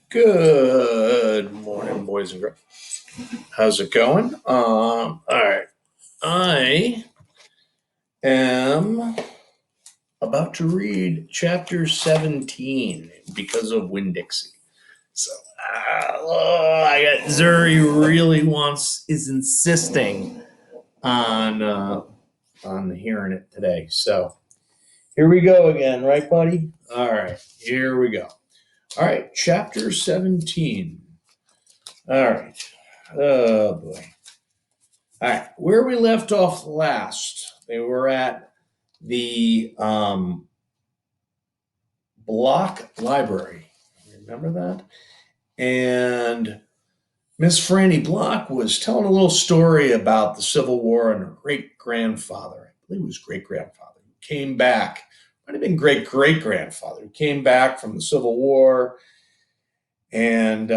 Good morning, boys and girls. How's it going? All right. I am about to read chapter 17 because of Winn-Dixie. So, I got Zuri really is insisting on hearing it today. So, here we go again, right, buddy? All right, here we go. All right, chapter 17. All right. Oh boy. All right, where we left off last, they were at the Block Library. Remember that? And Miss Franny Block was telling a little story about the Civil War and her great grandfather. I believe it was great grandfather who came back. Might have been great great grandfather who came back from the Civil War, and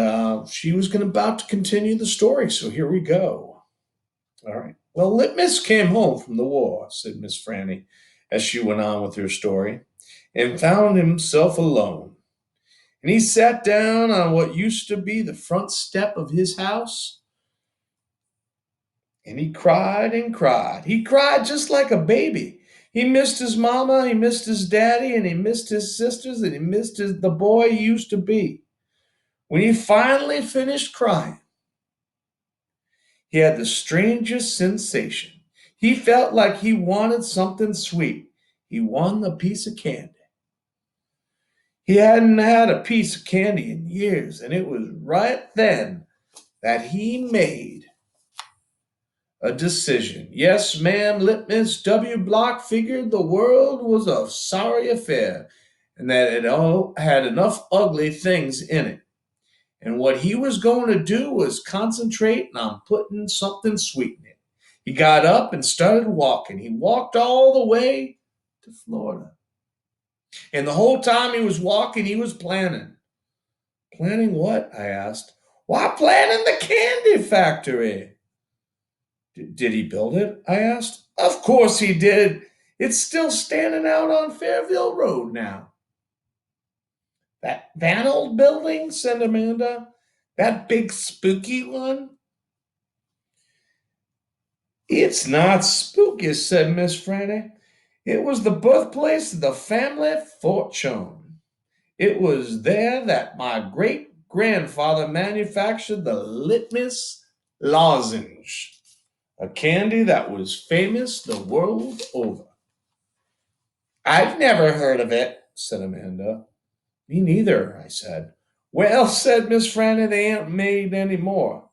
she was about to continue the story. So here we go. All right. Well, Litmus came home from the war, said Miss Franny, as she went on with her story, and found himself alone. And he sat down on what used to be the front step of his house, and he cried and cried. He cried just like a baby. He missed his mama, he missed his daddy, and he missed his sisters, and he missed the boy he used to be. When he finally finished crying, he had the strangest sensation. He felt like he wanted something sweet. He wanted a piece of candy. He hadn't had a piece of candy in years, and it was right then that he made a decision. Yes, ma'am, Litmus W. Block figured the world was a sorry affair and that it all had enough ugly things in it. And what he was going to do was concentrate on putting something sweet in it. He got up and started walking. He walked all the way to Florida. And the whole time he was walking, he was planning. Planning what? I asked. Why, planning the candy factory. Did he build it? I asked. Of course he did. It's still standing out on Fairville Road now. That old building, said Amanda. That big spooky one? It's not spooky, said Miss Franny. It was the birthplace of the family fortune. It was there that my great grandfather manufactured the Litmus lozenge, a candy that was famous the world over. I've never heard of it, said Amanda. Me neither, I said. Well, said Miss Franny, they ain't made any more.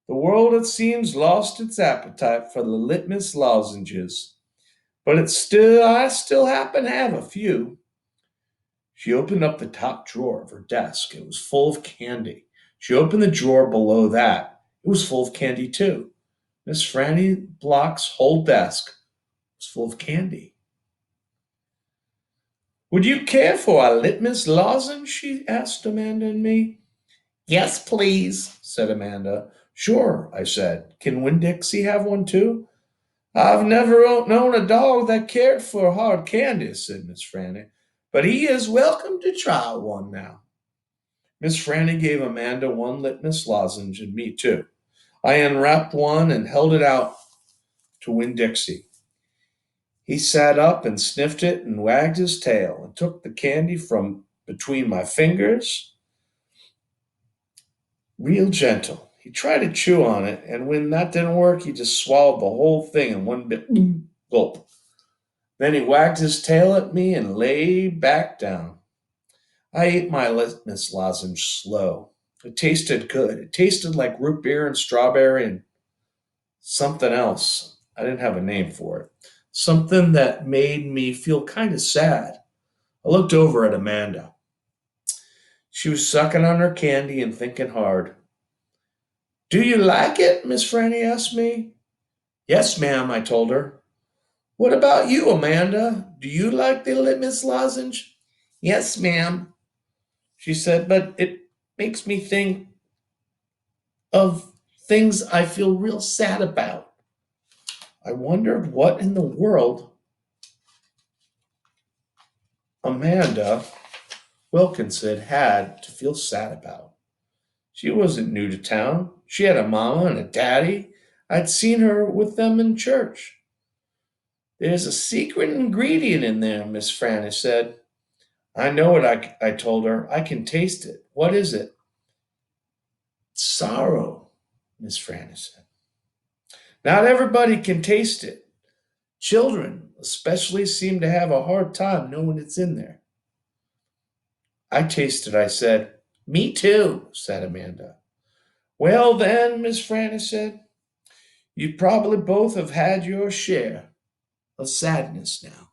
The world, it seems, lost its appetite for the Litmus lozenges, but I still happen to have a few. She opened up the top drawer of her desk. It was full of candy. She opened the drawer below that. It was full of candy, too. Miss Franny Block's whole desk was full of candy. Would you care for a Litmus lozenge? She asked Amanda and me. Yes, please, said Amanda. Sure, I said. Can Winn-Dixie have one, too? I've never known a dog that cared for hard candy, said Miss Franny, but he is welcome to try one now. Miss Franny gave Amanda one Litmus lozenge and me too. I unwrapped one and held it out to Winn-Dixie. He sat up and sniffed it and wagged his tail and took the candy from between my fingers, real gentle. He tried to chew on it, and when that didn't work, he just swallowed the whole thing in one big gulp. Then he wagged his tail at me and lay back down. I ate my Litmus lozenge slow. It tasted good. It tasted like root beer and strawberry and something else. I didn't have a name for it. Something that made me feel kind of sad. I looked over at Amanda. She was sucking on her candy and thinking hard. Do you like it? Miss Franny asked me. Yes, ma'am, I told her. What about you, Amanda? Do you like the Litmus lozenge? Yes, ma'am, she said, but it makes me think of things I feel real sad about. I wondered what in the world Amanda Wilkinson had to feel sad about. She wasn't new to town. She had a mama and a daddy. I'd seen her with them in church. There's a secret ingredient in there, Miss Franny said. I know it, I told her. I can taste it. What is it? Sorrow, Miss Franny said. Not everybody can taste it. Children, especially, seem to have a hard time knowing it's in there. I tasted, I said. Me too, said Amanda. Well, then, Miss Franny said, you probably both have had your share of sadness now.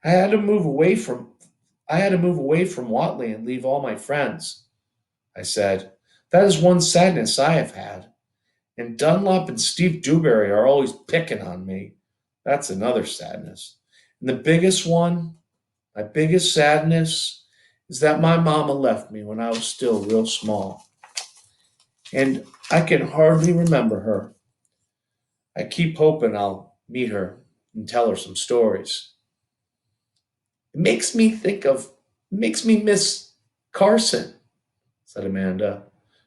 I had to move away from Watley and leave all my friends, I said. That is one sadness I have had. And Dunlop and Steve Dewberry are always picking on me. That's another sadness. And the biggest one, my biggest sadness, is that my mama left me when I was still real small. And I can hardly remember her. I keep hoping I'll meet her and tell her some stories. It makes me miss Carson, said Amanda.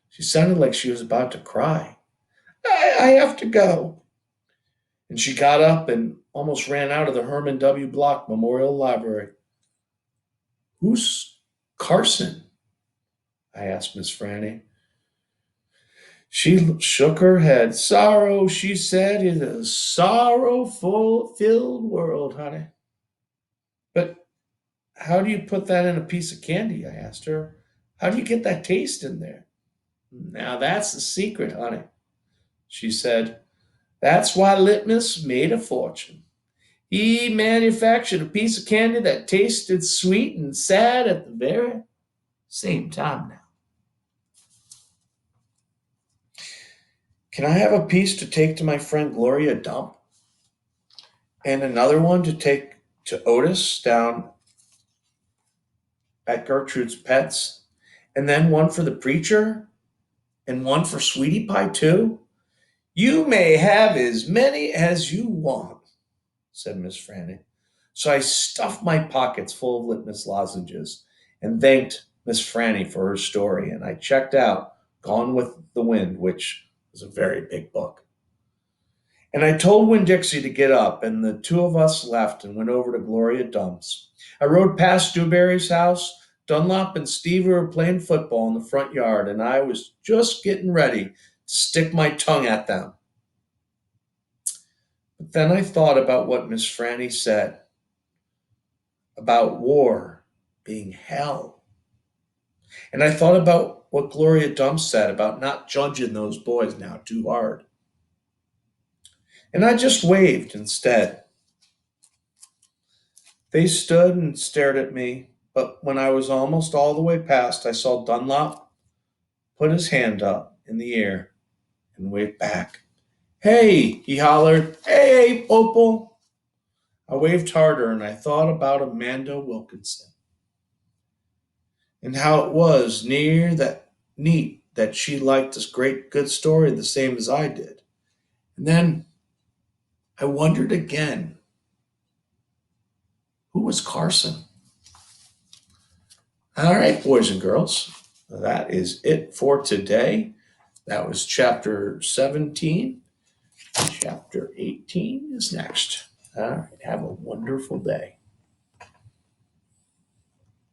She sounded like she was about to cry. I have to go. And she got up and almost ran out of the Herman W. Block Memorial Library. Who's Carson? I asked Miss Franny. She shook her head. Sorrow, she said, is a sorrow-filled world, honey. But how do you put that in a piece of candy? I asked her. How do you get that taste in there? Now that's the secret, honey, she said. That's why Litmus made a fortune. He manufactured a piece of candy that tasted sweet and sad at the very same time now. Can I have a piece to take to my friend Gloria Dump? And another one to take to Otis down at Gertrude's Pets? And then one for the preacher? And one for Sweetie Pie, too? You may have as many as you want, said Miss Franny. So I stuffed my pockets full of litmus lozenges and thanked Miss Franny for her story, and I checked out Gone with the Wind, which was a very big book. And I told Winn-Dixie to get up, and the two of us left and went over to Gloria Dump's. I rode past Dewberry's house. Dunlop and Steve were playing football in the front yard, and I was just getting ready to stick my tongue at them. But then I thought about what Miss Franny said about war being hell. And I thought about what Gloria Dump said about not judging those boys now too hard. And I just waved instead. They stood and stared at me, but when I was almost all the way past, I saw Dunlop put his hand up in the air and waved back. Hey, he hollered. Hey, Opal. I waved harder and I thought about Amanda Wilkinson and how it was neat that she liked this great good story the same as I did. And then I wondered again, who was Carson? All right, boys and girls, that is it for today. That was chapter 17. Chapter 18 is next. All right, have a wonderful day.